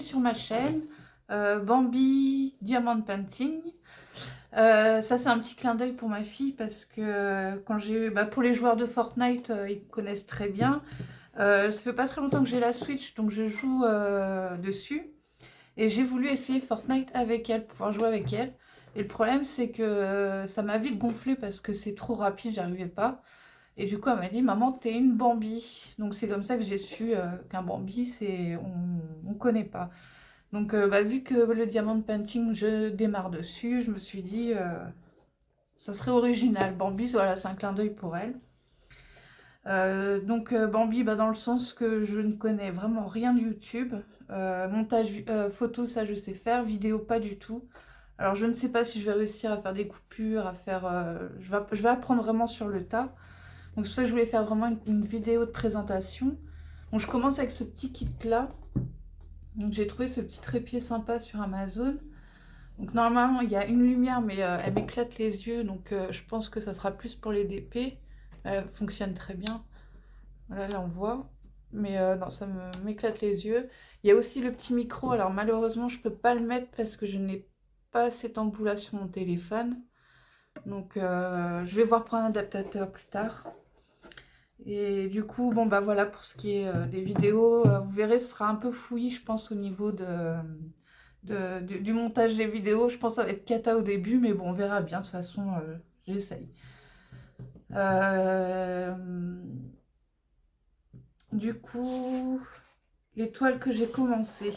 sur ma chaîne, Bambi Diamond Painting. Ça c'est un petit clin d'œil pour ma fille parce que quand j'ai pour les joueurs de Fortnite, ils connaissent très bien. Ça fait pas très longtemps que j'ai la Switch, donc je joue dessus. Et j'ai voulu essayer Fortnite avec elle, pouvoir jouer avec elle. Et le problème c'est que ça m'a vite gonflé parce que c'est trop rapide, j'arrivais pas. Et du coup elle m'a dit maman t'es une Bambi. Donc c'est comme ça que j'ai su qu'un Bambi c'est on connaît pas. Donc vu que le diamant painting je démarre dessus, je me suis dit ça serait original. Bambi voilà c'est un clin d'œil pour elle. Bambi dans le sens que je ne connais vraiment rien de YouTube. Montage photo ça je sais faire, vidéo pas du tout. Alors je ne sais pas si je vais réussir à faire des coupures, à faire... je vais apprendre vraiment sur le tas. Donc c'est pour ça que je voulais faire vraiment une vidéo de présentation. Donc je commence avec ce petit kit là. Donc j'ai trouvé ce petit trépied sympa sur Amazon. Donc normalement il y a une lumière mais elle m'éclate les yeux. Donc je pense que ça sera plus pour les DP. Elle fonctionne très bien. Voilà, là on voit. Mais non, ça m'éclate les yeux. Il y a aussi le petit micro. Alors malheureusement je peux pas le mettre parce que je n'ai pas cette ampoule sur mon téléphone. Donc je vais voir pour un adaptateur plus tard. Et du coup, voilà pour ce qui est des vidéos. Vous verrez, ce sera un peu fouillis, je pense, au niveau du montage des vidéos. Je pense que ça va être cata au début, mais bon, on verra bien. De toute façon, j'essaye. Euh, du coup, les toiles que j'ai commencé.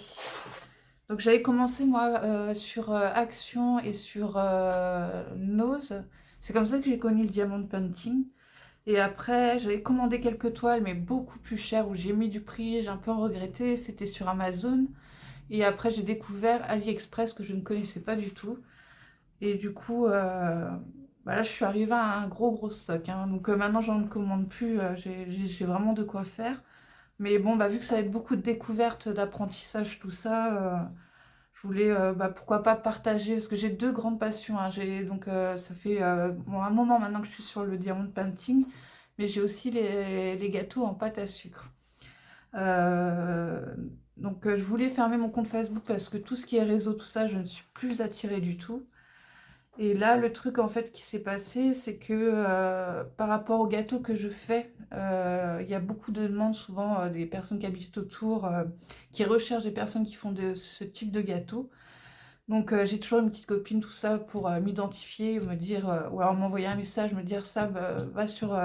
Donc j'avais commencé moi sur Action et sur Nose. C'est comme ça que j'ai connu le diamond painting. Et après, j'avais commandé quelques toiles, mais beaucoup plus chères, où j'ai mis du prix, j'ai un peu regretté. C'était sur Amazon. Et après, j'ai découvert AliExpress que je ne connaissais pas du tout. Et du coup, là, je suis arrivée à un gros stock, hein. Donc maintenant, j'en commande plus. J'ai vraiment de quoi faire. Mais bon, vu que ça va être beaucoup de découvertes, d'apprentissage, tout ça, je voulais, pourquoi pas partager. Parce que j'ai deux grandes passions, hein. Ça fait un moment maintenant que je suis sur le diamond painting. Mais j'ai aussi les gâteaux en pâte à sucre. Euh, je voulais fermer mon compte Facebook parce que tout ce qui est réseau, tout ça, je ne suis plus attirée du tout. Et là, le truc en fait qui s'est passé, c'est que par rapport aux gâteaux que je fais, il y a beaucoup de demandes, souvent des personnes qui habitent autour, qui recherchent des personnes qui font ce type de gâteaux. Donc j'ai toujours une petite copine, tout ça, pour m'identifier, me dire, ou alors m'envoyer un message, me dire ça, va sur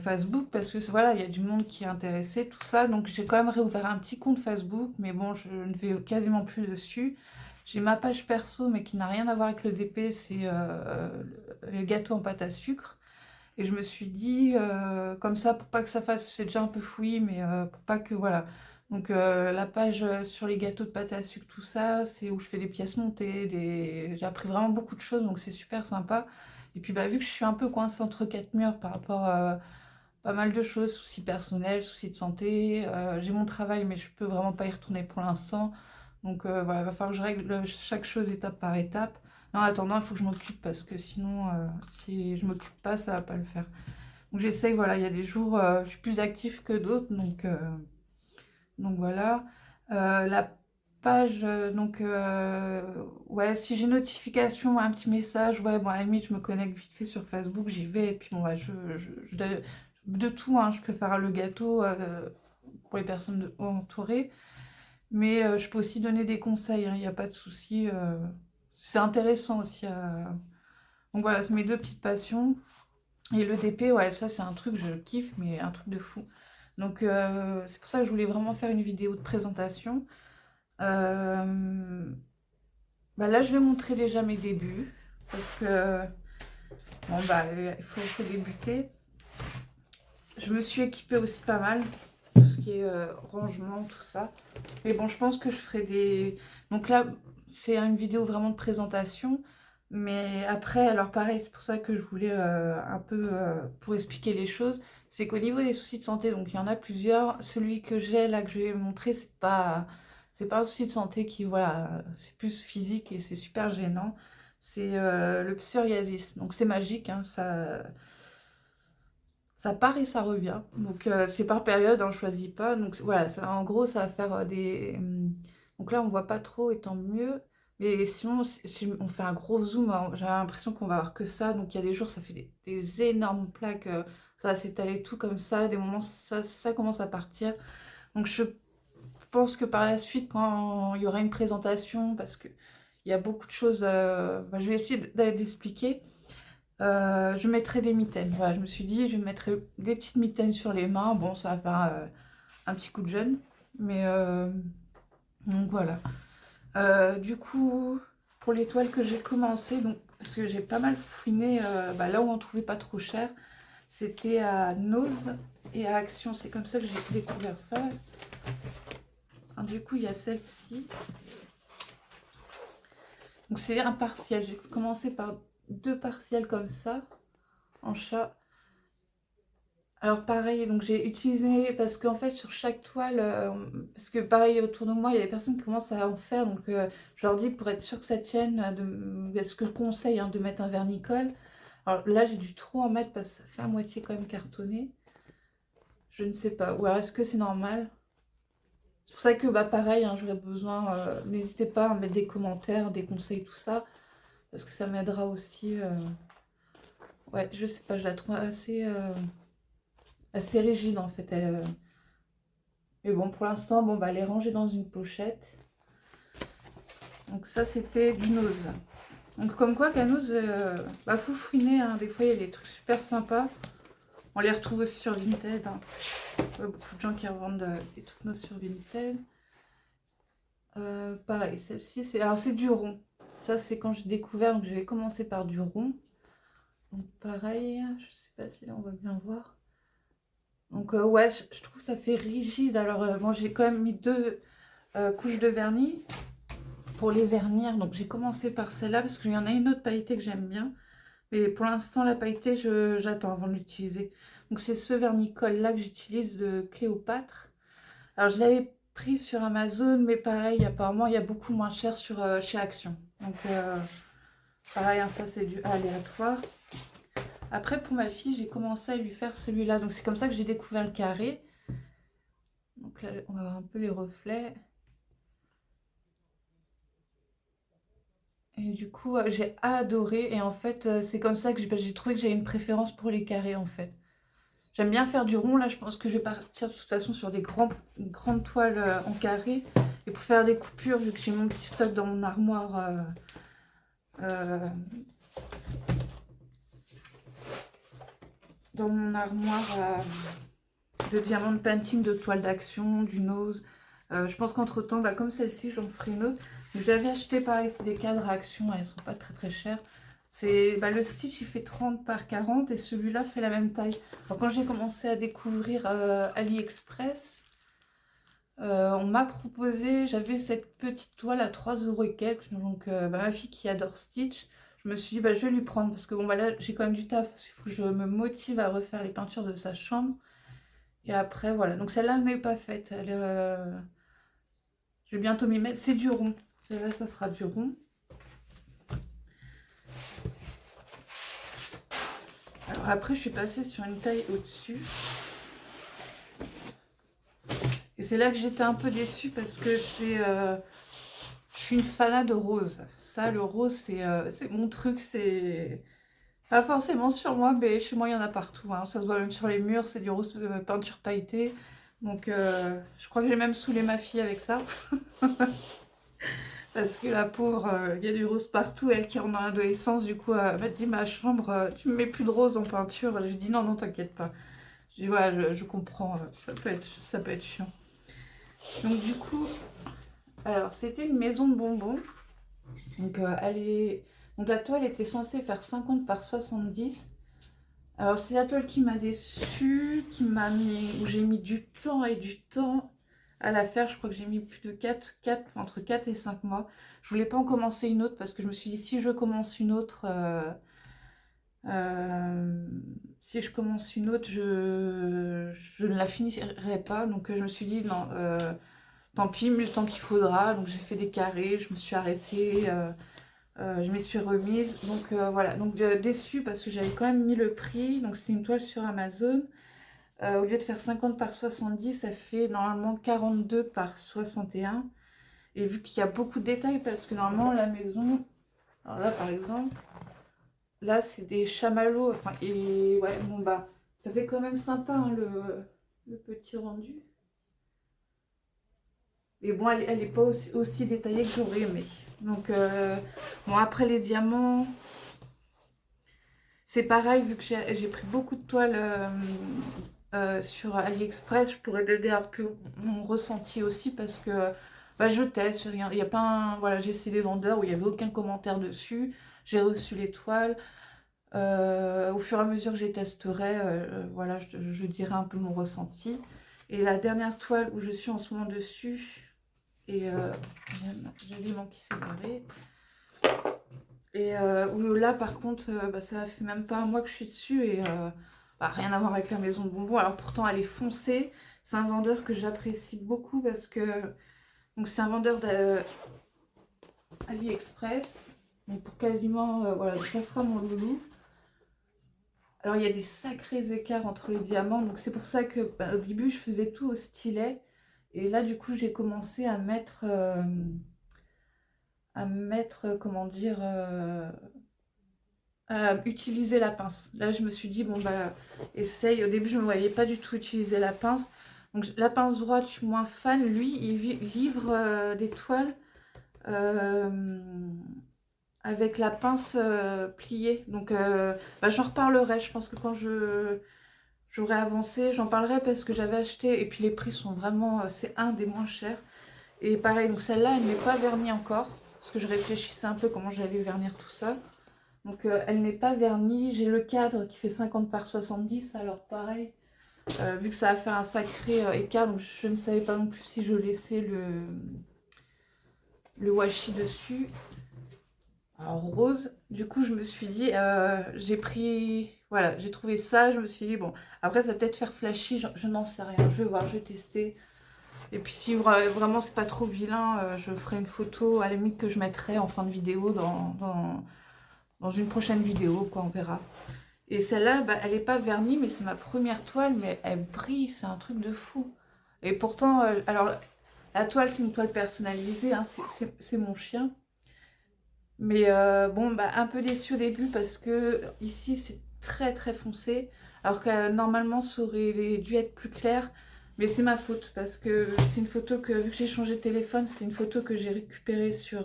Facebook parce que voilà, il y a du monde qui est intéressé, tout ça. Donc j'ai quand même réouvert un petit compte Facebook, mais bon, je ne vais quasiment plus dessus. J'ai ma page perso, mais qui n'a rien à voir avec le DP, c'est le gâteau en pâte à sucre. Et je me suis dit, comme ça, pour pas que ça fasse, c'est déjà un peu fouillis, mais pour pas que, voilà. Donc la page sur les gâteaux de pâte à sucre, tout ça, c'est où je fais des pièces montées, j'ai appris vraiment beaucoup de choses, donc c'est super sympa. Et puis vu que je suis un peu coincée entre quatre murs par rapport à pas mal de choses, soucis personnels, soucis de santé, j'ai mon travail, mais je peux vraiment pas y retourner pour l'instant. Donc voilà, il va falloir que je règle chaque chose étape par étape. En attendant, il faut que je m'occupe parce que sinon, si je m'occupe pas, ça va pas le faire. Donc j'essaye, voilà, il y a des jours, je suis plus active que d'autres, donc voilà. La page, ouais, si j'ai une notification, un petit message, ouais, bon, à la limite, je me connecte vite fait sur Facebook, j'y vais, et puis bon, ouais, de tout, hein, je peux faire le gâteau pour les personnes entourées, mais je peux aussi donner des conseils, hein, il n'y a pas de souci. C'est intéressant aussi. Donc voilà, c'est mes deux petites passions. Et le DP, ouais, ça c'est un truc, je kiffe, mais un truc de fou. Donc c'est pour ça que je voulais vraiment faire une vidéo de présentation. Euh, Là, je vais montrer déjà mes débuts. Parce que, faut débuter. Je me suis équipée aussi pas mal. Tout ce qui est rangement, tout ça. Mais bon, je pense que je ferai des... Donc là, c'est une vidéo vraiment de présentation. Mais après, alors pareil, c'est pour ça que je voulais un peu, pour expliquer les choses, c'est qu'au niveau des soucis de santé, donc il y en a plusieurs. Celui que j'ai là, que je vais montrer, c'est pas un souci de santé qui, voilà, c'est plus physique et c'est super gênant. C'est le psoriasis. Donc c'est magique, hein, ça part et ça revient. Donc c'est par période, on ne choisit pas. Donc voilà, en gros, ça va faire des... Donc là, on voit pas trop, et tant mieux. Mais sinon, si on fait un gros zoom, hein, j'ai l'impression qu'on va avoir que ça. Donc il y a des jours, ça fait des énormes plaques. Ça va s'étaler tout comme ça. Des moments, ça commence à partir. Donc je pense que par la suite, quand il y aura une présentation, parce que il y a beaucoup de choses, je vais essayer d'expliquer. Je mettrai des mitaines. Voilà, je me suis dit, je mettrai des petites mitaines sur les mains. Bon, ça va faire un petit coup de jeûne. Mais donc voilà. Du coup, pour les toiles que j'ai commencé, donc, parce que j'ai pas mal fouiné là où on trouvait pas trop cher, c'était à Nose et à Action. C'est comme ça que j'ai découvert ça. Alors, du coup, il y a celle-ci. Donc c'est un partiel. J'ai commencé par 2 partiels comme ça, en chat. Alors pareil, donc j'ai utilisé, parce qu'en fait sur chaque toile, parce que pareil autour de moi, il y a des personnes qui commencent à en faire, donc je leur dis pour être sûr que ça tienne, ce que je conseille, hein, de mettre un vernicole. Alors là j'ai dû trop en mettre parce que ça fait à moitié quand même cartonné. Je ne sais pas, ou alors est-ce que c'est normal? C'est pour ça que pareil, hein, j'aurais besoin, n'hésitez pas à mettre des commentaires, des conseils, tout ça, parce que ça m'aidera aussi. Ouais, je sais pas, je la trouve assez rigide en fait. Mais bon, pour l'instant, bon, elle est rangée dans une pochette. Donc ça, c'était du Nose. Donc comme quoi, Canose, faut fouiner, hein. Des fois, il y a des trucs super sympas. On les retrouve aussi sur Vinted, hein. Beaucoup de gens qui revendent des trucs Nose sur Vinted. Pareil, celle-ci, c'est du rond. Ça, c'est quand j'ai découvert, donc je vais commencer par du rond. Donc pareil, je sais pas si là on va bien voir. Donc ouais, je trouve que ça fait rigide. Alors bon, j'ai quand même mis 2 couches de vernis pour les vernir. Donc j'ai commencé par celle-là parce qu'il y en a une autre pailletée que j'aime bien. Mais pour l'instant, la pailletée, j'attends avant de l'utiliser. Donc c'est ce vernicole là que j'utilise de Cléopâtre. Alors je l'avais pris sur Amazon, mais pareil, apparemment il y a beaucoup moins cher chez Action. Donc pareil, hein, ça c'est du aléatoire. Après pour ma fille, j'ai commencé à lui faire celui-là. Donc c'est comme ça que j'ai découvert le carré. Donc là, on va voir un peu les reflets. Et du coup, j'ai adoré. Et en fait, c'est comme ça que j'ai trouvé que j'avais une préférence pour les carrés, en fait. J'aime bien faire du rond. Là, je pense que je vais partir de toute façon sur des grandes toiles en carré. Et pour faire des coupures, vu que j'ai mon petit stock dans mon armoire... de diamant painting, de toile d'action, du Nose. Je pense qu'entre-temps, comme celle-ci, j'en ferai une autre. J'avais acheté pareil, c'est des cadres à Action, elles sont pas très chères. C'est le Stitch, il fait 30 par 40 et celui-là fait la même taille. Alors, quand j'ai commencé à découvrir AliExpress, on m'a proposé, j'avais cette petite toile à 3 € et quelques. Donc ma fille qui adore Stitch, je me suis dit je vais lui prendre parce que bon là j'ai quand même du taf, parce qu'il faut que je me motive à refaire les peintures de sa chambre. Et après voilà, donc celle-là elle n'est pas faite. Je vais bientôt m'y mettre, c'est du rond. Celle-là ça sera du rond. Alors après je suis passée sur une taille au-dessus. Et c'est là que j'étais un peu déçue parce que je suis une fanat de rose. Ça, le rose, c'est mon truc. C'est pas forcément sur moi, mais chez moi, il y en a partout, hein. Ça se voit même sur les murs, c'est du rose peinture pailletée. Donc, je crois que j'ai même saoulé ma fille avec ça. Parce que la pauvre, il y a du rose partout. Elle qui rentre dans l'adolescence, du coup, elle m'a dit, ma chambre, tu me mets plus de rose en peinture. Je lui ai dit, non, non, t'inquiète pas. Je dis, ouais, je comprends, ça peut être chiant. Donc, du coup... Alors, c'était une maison de bonbons. Donc, donc la toile était censée faire 50 par 70. Alors, c'est la toile qui m'a déçue, où j'ai mis du temps et du temps à la faire. Je crois que j'ai mis plus de entre 4 et 5 mois. Je voulais pas en commencer une autre parce que je me suis dit, si je commence une autre, je ne la finirai pas. Donc, je me suis dit, non... tant pis, mais le temps qu'il faudra. Donc j'ai fait des carrés, je me suis arrêtée. Je m'y suis remise. Donc voilà, donc déçue parce que j'avais quand même mis le prix. Donc c'était une toile sur Amazon. Au lieu de faire 50 par 70, ça fait normalement 42 par 61. Et vu qu'il y a beaucoup de détails, parce que normalement la maison, alors là par exemple, là c'est des chamallows, enfin, et ouais, bon bah, ça fait quand même sympa hein, le petit rendu. Et bon, elle est pas aussi détaillée que j'aurais aimé. Donc, bon, après les diamants, c'est pareil, vu que j'ai pris beaucoup de toiles sur AliExpress, je pourrais donner un peu mon ressenti aussi parce que bah, je teste, il y a pas voilà, j'ai essayé les vendeurs où il n'y avait aucun commentaire dessus, j'ai reçu les toiles. Au fur et à mesure que je les testerai, voilà, je dirai un peu mon ressenti. Et la dernière toile où je suis en ce moment dessus, et j'ai l'élément qui s'est barré. Et où là, par contre, bah, ça fait même pas un mois que je suis dessus et bah, rien à voir avec la maison de bonbons. Alors pourtant, elle est foncée. C'est un vendeur que j'apprécie beaucoup parce que donc c'est un vendeur d'AliExpress. Donc pour quasiment, voilà, donc ça sera mon loulou. Alors il y a des sacrés écarts entre les diamants. Donc c'est pour ça que bah, au début, je faisais tout au stylet. Et là, du coup, j'ai commencé à mettre, comment dire, à utiliser la pince. Là, je me suis dit, bon, bah, essaye. Au début, je ne me voyais pas du tout utiliser la pince. Donc, la pince droite, je suis moins fan. Lui, il livre des toiles euh, avec la pince pliée. Donc, bah, j'en reparlerai. Je pense que quand j'aurai avancé, j'en parlerai parce que j'avais acheté. Et puis, les prix sont vraiment... c'est un des moins chers. Et pareil, donc celle-là, elle n'est pas vernie encore. Parce que je réfléchissais un peu comment j'allais vernir tout ça. Donc elle n'est pas vernie. J'ai le cadre qui fait 50 par 70. Alors pareil, vu que ça a fait un sacré écart, donc je ne savais pas non plus si je laissais le washi dessus. Alors rose. Du coup, je me suis dit, j'ai pris... Voilà, j'ai trouvé ça. Je me suis dit, bon, après ça va peut-être faire flashy. Je n'en sais rien. Je vais voir, je vais tester. Et puis si vraiment c'est pas trop vilain, je ferai une photo à la limite que je mettrai en fin de vidéo dans une prochaine vidéo, quoi, on verra. Et celle-là, bah, elle n'est pas vernie, mais c'est ma première toile, mais elle brille, c'est un truc de fou. Et pourtant, alors, la toile, c'est une toile personnalisée, hein, c'est mon chien. Mais bon, bah, un peu déçue au début parce que ici, c'est très très foncé. Alors que normalement, ça aurait dû être plus clair. Mais c'est ma faute parce que c'est une photo que, vu que j'ai changé de téléphone, c'est une photo que j'ai récupérée sur...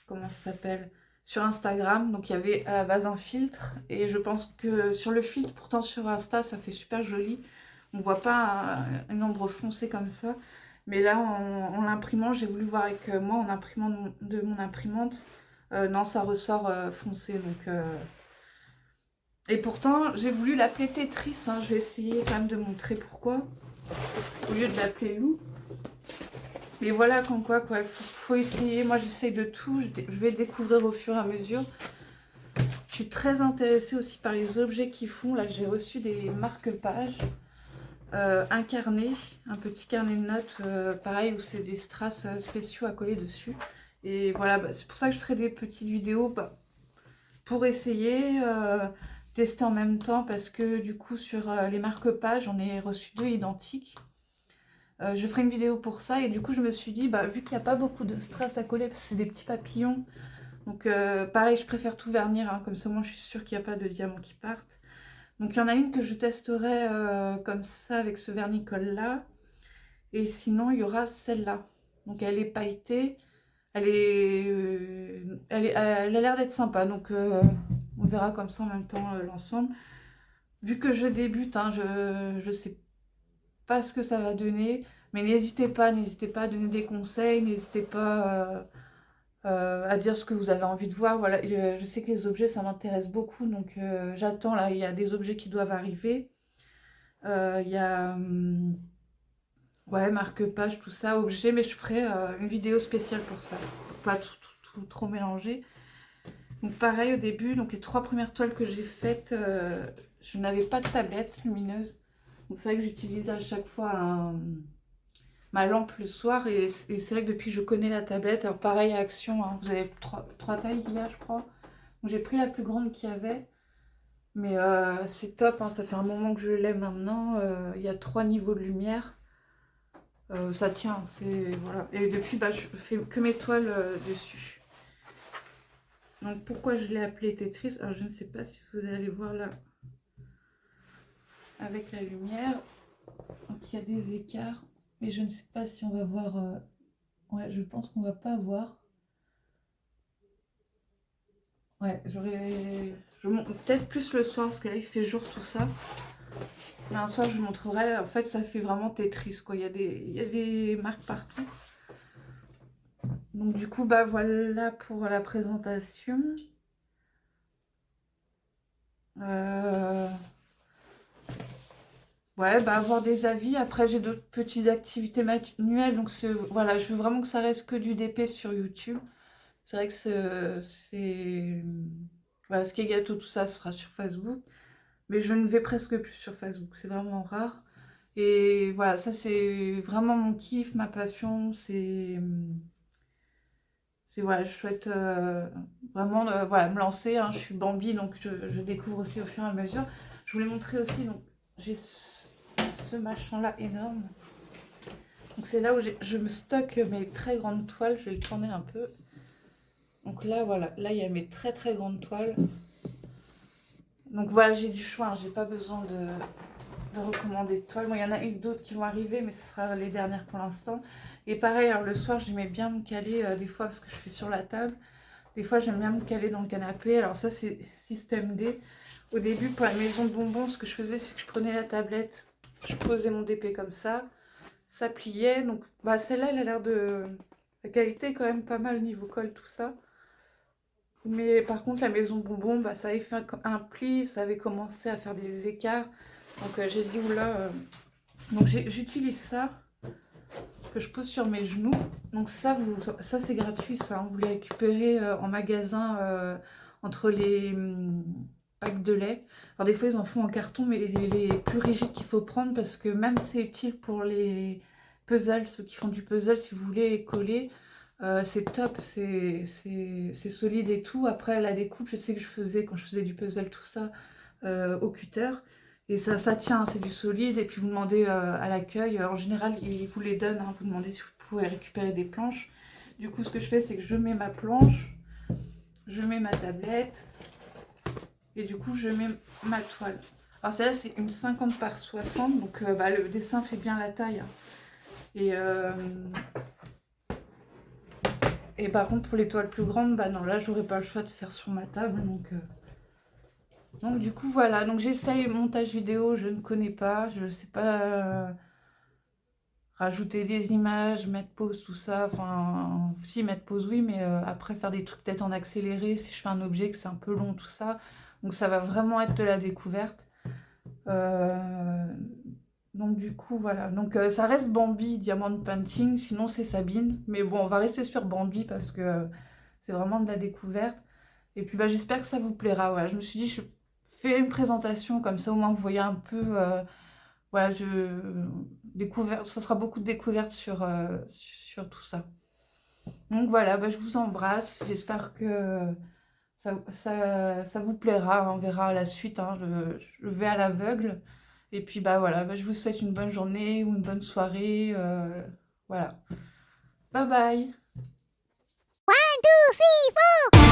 comment ça s'appelle, sur Instagram. Donc il y avait à la base un filtre et je pense que sur le filtre, pourtant sur Insta ça fait super joli, on voit pas une ombre foncée comme ça, mais là en l'imprimant, j'ai voulu voir avec moi en imprimant de mon imprimante, non, ça ressort foncé. Donc et pourtant j'ai voulu l'appeler Tetris, hein. Je vais essayer quand même de montrer pourquoi au lieu de l'appeler Lou. Mais voilà, comme quoi, faut essayer. Moi, j'essaye de tout. Je vais découvrir au fur et à mesure. Je suis très intéressée aussi par les objets qu'ils font. Là, j'ai reçu des marque-pages. Un carnet, un petit carnet de notes, pareil, où c'est des strass spéciaux à coller dessus. Et voilà, bah, c'est pour ça que je ferai des petites vidéos bah, pour essayer, tester en même temps. Parce que du coup, sur les marque-pages, j'en ai reçu 2 identiques. Je ferai une vidéo pour ça et du coup je me suis dit, bah, vu qu'il n'y a pas beaucoup de strass à coller parce que c'est des petits papillons, donc pareil je préfère tout vernir, hein, comme ça moi je suis sûre qu'il n'y a pas de diamants qui partent. Donc il y en a une que je testerai comme ça avec ce vernicole là, et sinon il y aura celle-là. Donc elle est pailletée, elle a l'air d'être sympa, donc on verra comme ça en même temps l'ensemble. Vu que je débute, hein, je sais pas ce que ça va donner, mais n'hésitez pas à donner des conseils, n'hésitez pas à dire ce que vous avez envie de voir. Voilà, je sais que les objets, ça m'intéresse beaucoup, donc j'attends, là, il y a des objets qui doivent arriver. Il y a, ouais, marque-page, tout ça, objets, mais je ferai une vidéo spéciale pour ça, pour pas tout trop mélanger. Donc pareil au début, donc les 3 premières toiles que j'ai faites, je n'avais pas de tablette lumineuse. Donc c'est vrai que j'utilise à chaque fois ma lampe le soir. Et c'est vrai que depuis que je connais la tablette, alors pareil à Action, hein, vous avez trois tailles qu'il y a, je crois. Donc j'ai pris la plus grande qu'il y avait. Mais c'est top, hein, ça fait un moment que je l'ai maintenant. Il y a 3 niveaux de lumière. Ça tient, c'est... Voilà. Et depuis, bah, je fais que mes toiles dessus. Donc pourquoi je l'ai appelé Tetris? Alors je ne sais pas si vous allez voir là avec la lumière. Donc il y a des écarts. Mais je ne sais pas si on va voir... Ouais, je pense qu'on va pas voir. Ouais, je montre peut-être plus le soir, parce que là il fait jour tout ça. Là, un soir je vous montrerai, en fait ça fait vraiment Tetris quoi, il y a des marques partout. Donc du coup bah voilà pour la présentation. Ouais, bah avoir des avis. Après j'ai d'autres petites activités manuelles, donc voilà, je veux vraiment que ça reste que du DP sur YouTube. C'est vrai que c'est... Voilà, ce qui est gâteau, tout ça sera sur Facebook. Mais je ne vais presque plus sur Facebook, c'est vraiment rare. Et voilà, ça c'est vraiment mon kiff, ma passion. Voilà, je souhaite vraiment voilà, me lancer. Hein. Je suis Bambi, donc je découvre aussi au fur et à mesure. Je voulais montrer aussi, donc j'ai ce machin-là énorme. Donc c'est là où je me stocke mes très grandes toiles. Je vais le tourner un peu. Donc là, voilà, là il y a mes très très grandes toiles. Donc voilà, j'ai du choix, hein. J'ai pas besoin de recommander de toiles. Bon, il y en a une d'autres qui vont arriver, mais ce sera les dernières pour l'instant. Et pareil, alors le soir, j'aimais bien me caler des fois parce que je fais sur la table. Des fois, j'aime bien me caler dans le canapé. Alors ça, c'est système D. Au début, pour la maison de bonbons, ce que je faisais, c'est que je prenais la tablette, je posais mon DP comme ça pliait. Donc bah, celle-là, elle a l'air de... La qualité est quand même pas mal niveau colle, tout ça. Mais par contre, la maison de bonbons, bah, ça avait fait un pli, ça avait commencé à faire des écarts. Donc j'ai dit, oula... Donc j'utilise ça, que je pose sur mes genoux. Donc ça c'est gratuit, ça. Hein. Vous les récupérez en magasin entre les packs de lait. Alors des fois, ils en font en carton, mais les plus rigides qu'il faut prendre, parce que même c'est utile pour les puzzles, ceux qui font du puzzle, si vous voulez les coller. C'est top, c'est solide et tout. Après la découpe, je sais que je faisais, quand je faisais du puzzle, tout ça, au cutter. Et ça tient, c'est du solide. Et puis vous demandez à l'accueil, en général, ils vous les donnent. Hein, vous demandez si vous pouvez récupérer des planches. Du coup, ce que je fais, c'est que je mets ma planche, je mets ma tablette, et du coup, je mets ma toile. Alors celle-là, c'est une 50 par 60, donc bah, le dessin fait bien la taille. Hein. Et par contre, pour les toiles plus grandes, bah non, là, j'aurais pas le choix de faire sur ma table, donc du coup, voilà. Donc j'essaye montage vidéo, je ne connais pas, je sais pas rajouter des images, mettre pause, tout ça. Enfin, si, mettre pause, oui, mais après faire des trucs peut-être en accéléré, si je fais un objet que c'est un peu long, tout ça. Donc ça va vraiment être de la découverte. Donc du coup, voilà. Donc ça reste Bambi Diamond Painting, sinon c'est Sabine. Mais bon, on va rester sur Bambi parce que c'est vraiment de la découverte. Et puis bah, j'espère que ça vous plaira. Voilà, je me suis dit, je fais une présentation comme ça, au moins vous voyez un peu... voilà, ça sera beaucoup de découvertes sur tout ça. Donc voilà, bah, je vous embrasse. J'espère que ça vous plaira. Hein. On verra à la suite. Hein. Je vais à l'aveugle. Et puis bah voilà, bah, je vous souhaite une bonne journée ou une bonne soirée. Voilà. Bye bye. 1, 2, 3, 4.